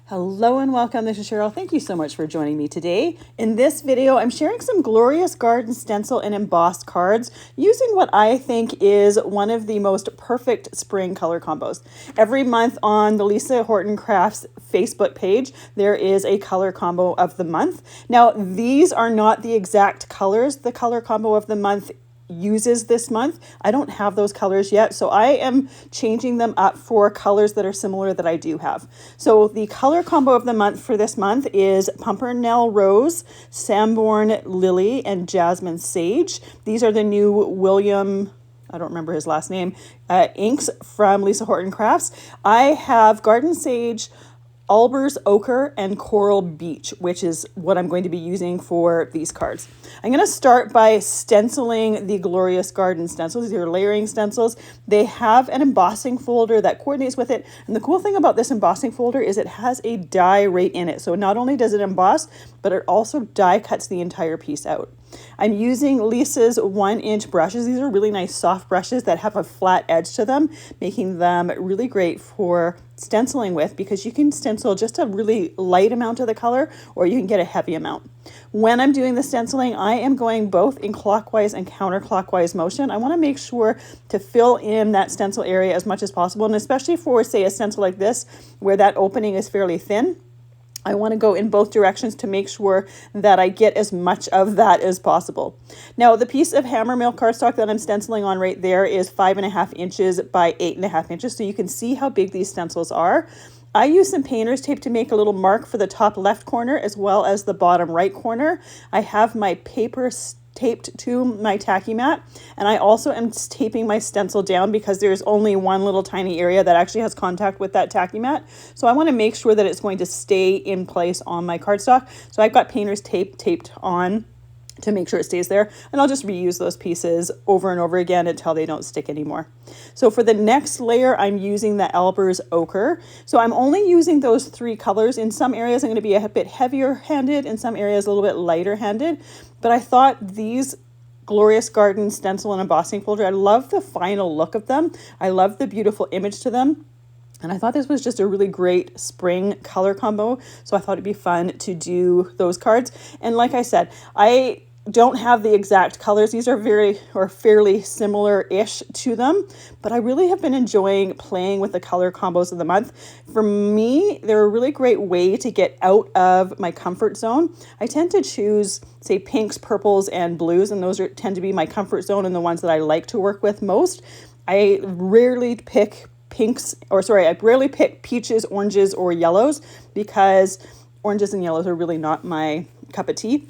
Hello and welcome, this is Cheryl. Thank you so much for joining me today. In this video, I'm sharing some Glorious Garden Stencil and Embossed cards using what I think is one of the most perfect spring color combos. Every month on the Lisa Horton Crafts Facebook page, there is a color combo of the month. Now, these are not the exact colors the color combo of the month uses this month. I don't have those colors yet, so I am changing them up for colors that are similar that I do have. So the color combo of the month for this month is Pimpernel Rose, Sanborn Lily, and Jasmine Sage. These are the new William, I don't remember his last name, inks from Lisa Horton Crafts. I have Garden Sage, Albers, Ochre, and Coral Beach, which is what I'm going to be using for these cards. I'm going to start by stenciling the Glorious Garden Stencils. These are layering stencils. They have an embossing folder that coordinates with it. And the cool thing about this embossing folder is it has a die right in it. So not only does it emboss, but it also die cuts the entire piece out. I'm using Lisa's 1-inch brushes. These are really nice soft brushes that have a flat edge to them, making them really great for stenciling with because you can stencil just a really light amount of the color or you can get a heavy amount. When I'm doing the stenciling, I am going both in clockwise and counterclockwise motion. I want to make sure to fill in that stencil area as much as possible, and especially for, say, a stencil like this where that opening is fairly thin. I want to go in both directions to make sure that I get as much of that as possible. Now, the piece of Hammermill Cardstock that I'm stenciling on right there is 5.5 inches by 8.5 inches, so you can see how big these stencils are. I use some painter's tape to make a little mark for the top left corner as well as the bottom right corner. I have my paper taped to my Tacky Mat, and I also am taping my stencil down because there's only one little tiny area that actually has contact with that Tacky Mat. So I want to make sure that it's going to stay in place on my cardstock. So I've got painter's tape taped on to make sure it stays there, and I'll just reuse those pieces over and over again until they don't stick anymore. So for the next layer, I'm using the Albers Ochre. So I'm only using those 3 colors. In some areas, I'm going to be a bit heavier handed, in some areas a little bit lighter handed, but I thought these Glorious Garden Stencil and Embossing folder, I love the final look of them. I love the beautiful image to them. And I thought this was just a really great spring color combo. So I thought it'd be fun to do those cards. And like I said, I don't have the exact colors. These are fairly similar-ish to them, but I really have been enjoying playing with the color combos of the month. For me, they're a really great way to get out of my comfort zone. I tend to choose, say, pinks, purples, and blues, and those tend to be my comfort zone and the ones that I like to work with most. I rarely pick I rarely pick peaches, oranges, or yellows because oranges and yellows are really not my cup of tea.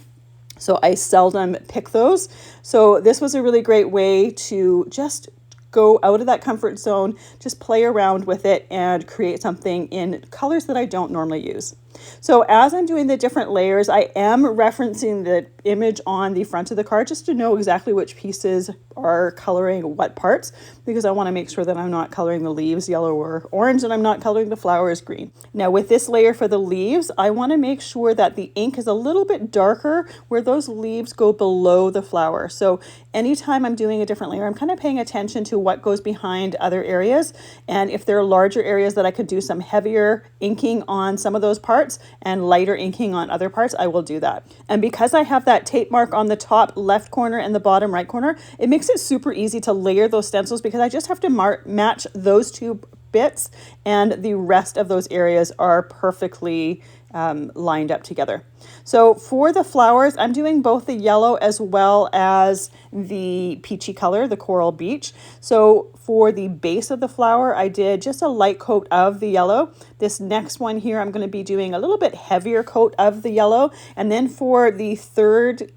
So I seldom pick those. So this was a really great way to just go out of that comfort zone, just play around with it and create something in colors that I don't normally use. So as I'm doing the different layers, I am referencing the image on the front of the card just to know exactly which pieces are coloring what parts, because I want to make sure that I'm not coloring the leaves yellow or orange and I'm not coloring the flowers green. Now with this layer for the leaves, I want to make sure that the ink is a little bit darker where those leaves go below the flower. So anytime I'm doing a different layer, I'm kind of paying attention to what goes behind other areas. And if there are larger areas that I could do some heavier inking on some of those parts and lighter inking on other parts, I will do that. And because I have that tape mark on the top left corner and the bottom right corner, it makes it super easy to layer those stencils because I just have to match those 2 bits and the rest of those areas are perfectly lined up together. So for the flowers, I'm doing both the yellow as well as the peachy color, the Coral Beach. So for the base of the flower, I did just a light coat of the yellow. This next one here, I'm going to be doing a little bit heavier coat of the yellow. And then for the third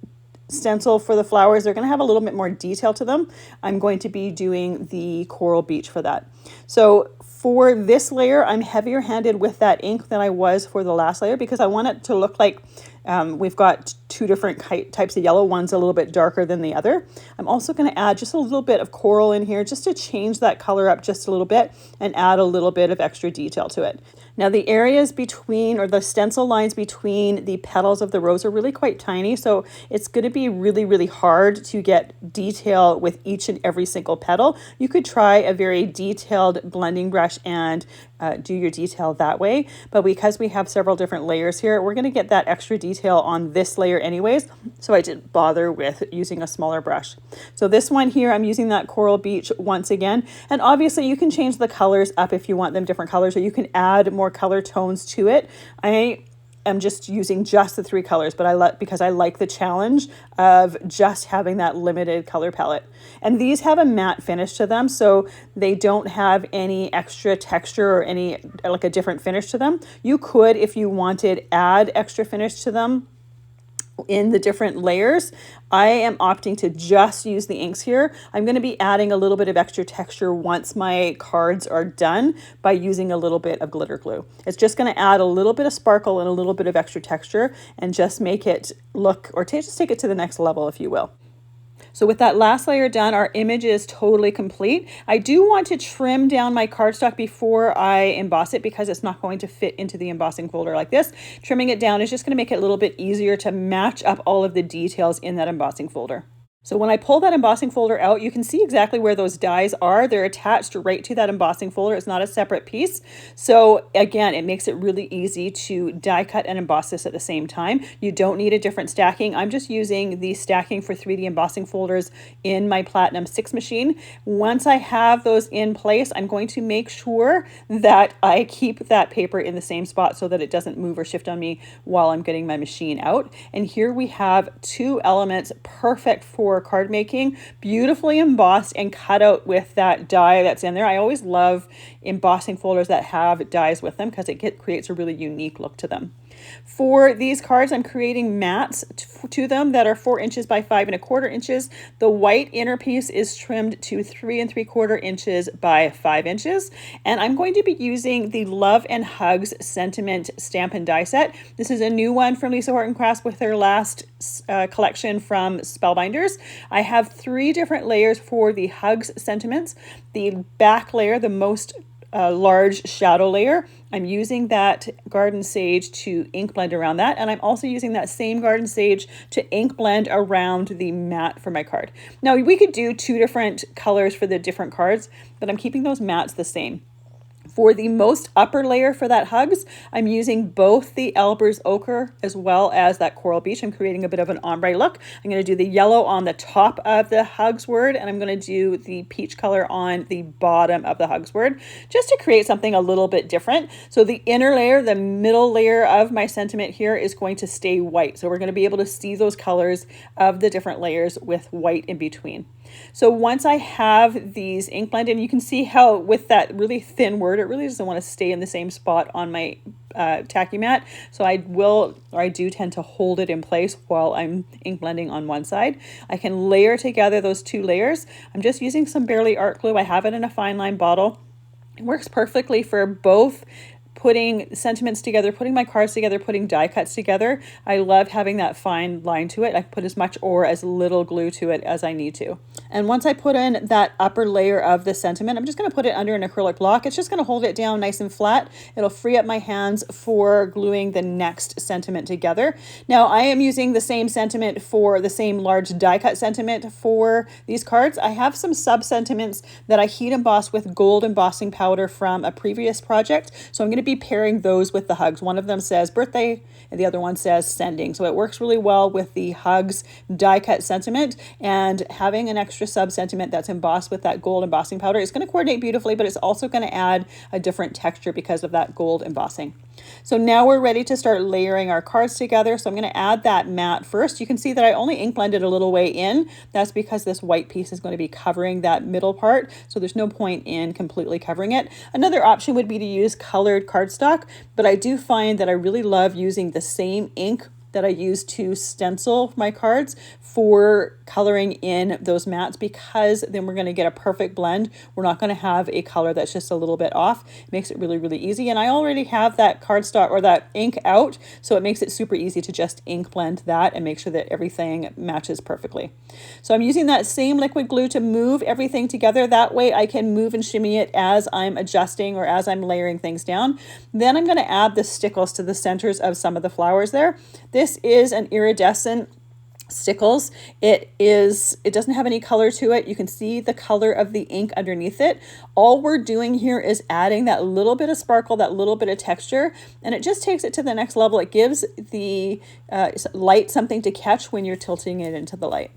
stencil for the flowers, they're going to have a little bit more detail to them. I'm going to be doing the Coral Beach for that. So for this layer, I'm heavier handed with that ink than I was for the last layer because I want it to look like we've got 2 different types of yellow. One's a little bit darker than the other. I'm also going to add just a little bit of coral in here just to change that color up just a little bit and add a little bit of extra detail to it. Now the areas between, or the stencil lines between the petals of the rose are really quite tiny, so it's going to be really, really hard to get detail with each and every single petal. You could try a very detailed blending brush and do your detail that way. But because we have several different layers here, we're going to get that extra detail on this layer anyways. So I didn't bother with using a smaller brush. So this one here, I'm using that Coral Beach once again. And obviously you can change the colors up if you want them different colors, or you can add more color tones to it. I'm just using just the 3 colors, but because I like the challenge of just having that limited color palette. And these have a matte finish to them, so they don't have any extra texture or any like a different finish to them. You could, if you wanted, add extra finish to them in the different layers. I am opting to just use the inks here. I'm going to be adding a little bit of extra texture once my cards are done by using a little bit of glitter glue. It's just going to add a little bit of sparkle and a little bit of extra texture and just make it look, or just take it to the next level, if you will. So with that last layer done, our image is totally complete. I do want to trim down my cardstock before I emboss it because it's not going to fit into the embossing folder like this. Trimming it down is just going to make it a little bit easier to match up all of the details in that embossing folder. So when I pull that embossing folder out, you can see exactly where those dies are. They're attached right to that embossing folder. It's not a separate piece. So again, it makes it really easy to die cut and emboss this at the same time. You don't need a different stacking. I'm just using the stacking for 3D embossing folders in my Platinum 6 machine. Once I have those in place, I'm going to make sure that I keep that paper in the same spot so that it doesn't move or shift on me while I'm getting my machine out. And here we have 2 elements perfect for card making, beautifully embossed and cut out with that die that's in there. I always love embossing folders that have dies with them because it creates a really unique look to them. For these cards, I'm creating mats to them that are 4 inches by 5 1/4 inches. The white inner piece is trimmed to 3 3/4 inches by 5 inches. And I'm going to be using the Love and Hugs Sentiment Stamp and Die Set. This is a new one from Lisa Horton Matte with their last collection from Spellbinders. I have 3 different layers for the Hugs sentiments. The back layer, the most large shadow layer, I'm using that Garden Sage to ink blend around that, and I'm also using that same Garden Sage to ink blend around the mat for my card. Now we could do 2 different colors for the different cards, but I'm keeping those mats the same. For the most upper layer for that Hugs, I'm using both the Albers Ochre as well as that Coral Beach. I'm creating a bit of an ombre look. I'm going to do the yellow on the top of the Hugs word, and I'm going to do the peach color on the bottom of the Hugs word, just to create something a little bit different. So the inner layer, the middle layer of my sentiment here, is going to stay white. So we're going to be able to see those colors of the different layers with white in between. So once I have these ink blended, you can see how with that really thin word, it really doesn't want to stay in the same spot on my Tacky Mat. So I do tend to hold it in place while I'm ink blending on one side. I can layer together those 2 layers. I'm just using some Barely Art glue. I have it in a fine line bottle. It works perfectly for both putting sentiments together, putting my cards together, putting die cuts together. I love having that fine line to it. I put as much or as little glue to it as I need to. And once I put in that upper layer of the sentiment, I'm just going to put it under an acrylic block. It's just going to hold it down nice and flat. It'll free up my hands for gluing the next sentiment together. Now I am using the same sentiment for the same large die cut sentiment for these cards. I have some sub sentiments that I heat embossed with gold embossing powder from a previous project. So I'm going to be pairing those with the Hugs. One of them says birthday and the other one says sending. So it works really well with the Hugs die cut sentiment, and having an extra sub sentiment that's embossed with that gold embossing powder is going to coordinate beautifully, but it's also going to add a different texture because of that gold embossing. So now we're ready to start layering our cards together. So I'm going to add that mat first. You can see that I only ink blended a little way in. That's because this white piece is going to be covering that middle part. So there's no point in completely covering it. Another option would be to use colored cardstock, but I do find that I really love using the same ink that I use to stencil my cards for coloring in those mats, because then we're going to get a perfect blend. We're not going to have a color that's just a little bit off. It makes it really, really easy. And I already have that cardstock or that ink out, so it makes it super easy to just ink blend that and make sure that everything matches perfectly. So I'm using that same liquid glue to move everything together. That way I can move and shimmy it as I'm adjusting or as I'm layering things down. Then I'm going to add the stickles to the centers of some of the flowers there. This is an iridescent Stickles. It doesn't have any color to it. You can see the color of the ink underneath it. All we're doing here is adding that little bit of sparkle, that little bit of texture, and it just takes it to the next level. It gives the light something to catch when you're tilting it into the light.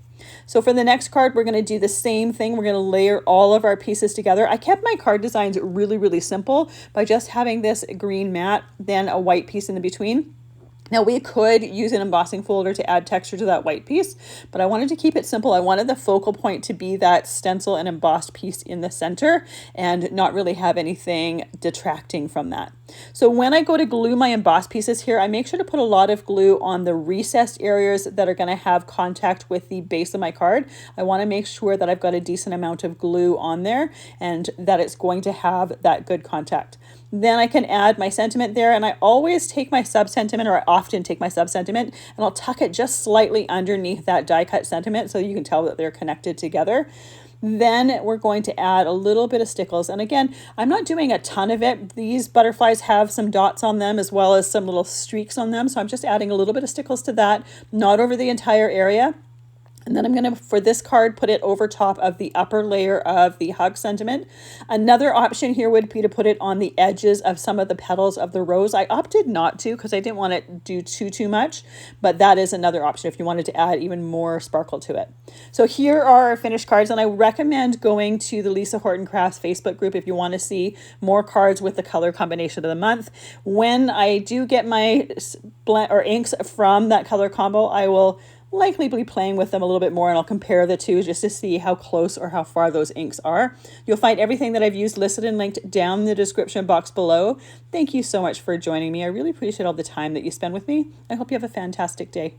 So for the next card, we're going to do the same thing. We're going to layer all of our pieces together. I kept my card designs really, really simple by just having this green mat, then a white piece in the between. Now we could use an embossing folder to add texture to that white piece, but I wanted to keep it simple. I wanted the focal point to be that stencil and embossed piece in the center and not really have anything detracting from that. So when I go to glue my embossed pieces here, I make sure to put a lot of glue on the recessed areas that are going to have contact with the base of my card. I want to make sure that I've got a decent amount of glue on there and that it's going to have that good contact. Then I can add my sentiment there, and I always take my sub-sentiment, or I often take my sub-sentiment, and I'll tuck it just slightly underneath that die cut sentiment so you can tell that they're connected together. Then we're going to add a little bit of Stickles, and again, I'm not doing a ton of it. These butterflies have some dots on them as well as some little streaks on them, so I'm just adding a little bit of Stickles to that, not over the entire area. And then I'm going to, for this card, put it over top of the upper layer of the hug sentiment. Another option here would be to put it on the edges of some of the petals of the rose. I opted not to because I didn't want to do too much, but that is another option if you wanted to add even more sparkle to it. So here are our finished cards, and I recommend going to the Lisa Horton Crafts Facebook group if you want to see more cards with the color combination of the month. When I do get my inks from that color combo, I will likely be playing with them a little bit more, and I'll compare the two just to see how close or how far those inks are. You'll find everything that I've used listed and linked down in the description box below. Thank you so much for joining me. I really appreciate all the time that you spend with me. I hope you have a fantastic day.